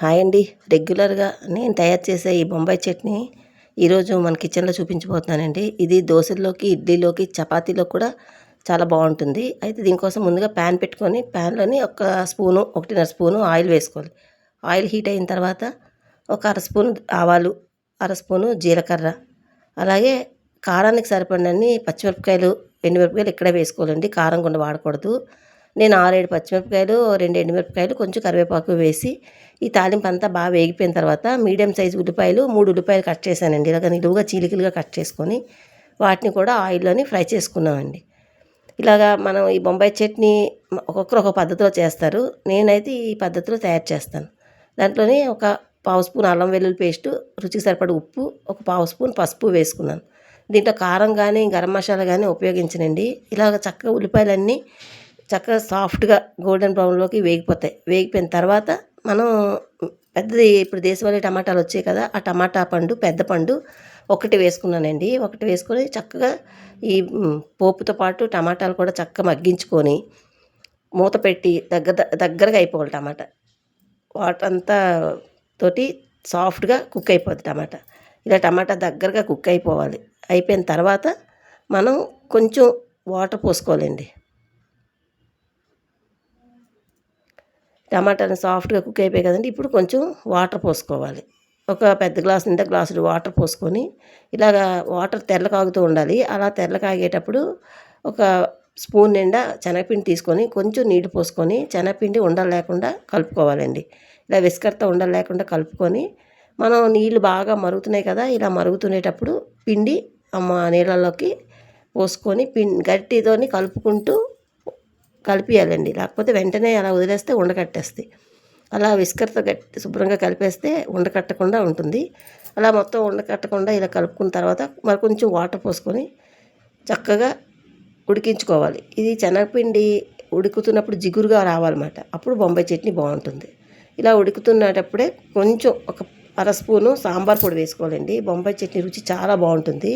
Hi అండి. రెగ్యులర్గా నేను తయారు చేసే ఈ బొంబాయి చట్నీ ఈరోజు మన కిచెన్లో చూపించబోతున్నానండి. ఇది దోశల్లోకి, ఇడ్లీలోకి, చపాతీలోకి కూడా చాలా బాగుంటుంది. అయితే దీనికోసం ముందుగా ప్యాన్ పెట్టుకొని ప్యాన్లోని ఒక స్పూను, 1.5 స్పూను ఆయిల్ వేసుకోవాలి. ఆయిల్ హీట్ అయిన తర్వాత ఒక అర స్పూను ఆవాలు, అర స్పూను జీలకర్ర, అలాగే కారానికి సరిపడినన్ని పచ్చిమిరపకాయలు, ఎండుమిరపకాయలు ఇక్కడే వేసుకోవాలండి. కారం కూడా వాడకూడదు. నేను 6, 7 పచ్చిమిరపకాయలు, 2 ఎండుమిరపకాయలు, కొంచెం కరివేపాకు వేసి ఈ తాలింపు అంతా బాగా వేగిపోయిన తర్వాత మీడియం సైజు ఉల్లిపాయలు, 3 ఉల్లిపాయలు కట్ చేశానండి. ఇలాగ నిలువుగా చీలికలుగా కట్ చేసుకొని వాటిని కూడా ఆయిల్లోని ఫ్రై చేసుకున్నామండి. ఇలాగా మనం ఈ బొంబాయి చట్నీ ఒక్కొక్కరు ఒక పద్ధతిలో చేస్తారు. నేనైతే ఈ పద్ధతిలో తయారు చేస్తాను. దాంట్లోనే ఒక పావు స్పూన్ అల్లం వెల్లుల్లి పేస్టు, రుచికి సరిపడ ఉప్పు, ఒక పావు స్పూన్ పసుపు వేసుకున్నాను. దీంట్లో కారం కానీ గరం మసాలా కానీ ఉపయోగించనండి. ఇలాగ చక్కగా ఉల్లిపాయలన్నీ చక్కగా సాఫ్ట్గా గోల్డెన్ బ్రౌన్లోకి వేగిపోతాయి. వేగిపోయిన తర్వాత మనం పెద్దది ఇప్పుడు దేశవాళీ టమాటాలు వచ్చాయి కదా, ఆ టమాటా పండు, పెద్ద పండు ఒకటి వేసుకున్నానండి. ఒకటి వేసుకొని చక్కగా ఈ పోపుతో పాటు టమాటాలు కూడా చక్కగా మగ్గించుకొని మూత పెట్టి దగ్గరగా అయిపోవాలి. టమాటా వాటర్ అంతా తోటి సాఫ్ట్గా కుక్ అయిపోద్ది టమాటా. ఇలా టమాటా దగ్గరగా కుక్ అయిపోవాలి. అయిపోయిన తర్వాత మనం కొంచెం వాటర్ పోసుకోవాలండి. టమాటాలు సాఫ్ట్గా కుక్ అయిపోయాయి కదండి. ఇప్పుడు కొంచెం వాటర్ పోసుకోవాలి. ఒక పెద్ద గ్లాస్ నిండా గ్లాసుడు వాటర్ పోసుకొని ఇలాగా వాటర్ తెల్ల కాగుతూ ఉండాలి. అలా తెల్ల కాగేటప్పుడు ఒక స్పూన్ నిండా శనగపిండి తీసుకొని కొంచెం నీళ్ళు పోసుకొని శనగపిండి ఉండలు లేకుండా కలుపుకోవాలండి. ఇలా విస్కర్తో ఉండలు లేకుండా కలుపుకొని మనం నీళ్ళు బాగా మరుగుతున్నాయి కదా, ఇలా మరుగుతునేటప్పుడు పిండి నీళ్ళలోకి పోసుకొని గట్టితోని కలుపుకుంటూ కలిపియాలండి. లేకపోతే వెంటనే అలా వదిలేస్తే ఉండకట్టేస్తాయి. అలా విస్కర్తో శుభ్రంగా కలిపేస్తే ఉండకట్టకుండా ఉంటుంది. అలా మొత్తం ఉండకట్టకుండా ఇలా కలుపుకున్న తర్వాత మరి కొంచెం వాటర్ పోసుకొని చక్కగా ఉడికించుకోవాలి. ఇది శనగపిండి ఉడుకుతున్నప్పుడు జిగురుగా రావాలన్నమాట. అప్పుడు బొంబాయి చట్నీ బాగుంటుంది. ఇలా ఉడుకుతున్నటప్పుడే కొంచెం ఒక అర స్పూను సాంబార్ పొడి వేసుకోవాలండి. బొంబాయి చట్నీ రుచి చాలా బాగుంటుంది.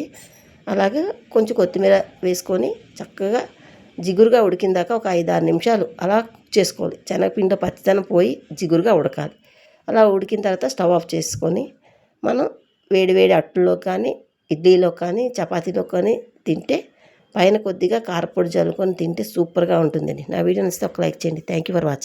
అలాగే కొంచెం కొత్తిమీర వేసుకొని చక్కగా జిగురుగా ఉడికిందాక ఒక 5-6 నిమిషాలు అలా కుక్ చేసుకోవాలి. శనగపిండిలో పచ్చిదనం పోయి జిగురుగా ఉడకాలి. అలా ఉడికిన తర్వాత స్టవ్ ఆఫ్ చేసుకొని మనం వేడి వేడి అట్టులో కానీ, ఇడ్లీలో కానీ, చపాతీలో కానీ తింటే పైన కొద్దిగా కారపొడి జల్లుకొని తింటే సూపర్గా ఉంటుందండి. నా వీడియో నచ్చితే ఒక లైక్ చేయండి. Thank you for watching.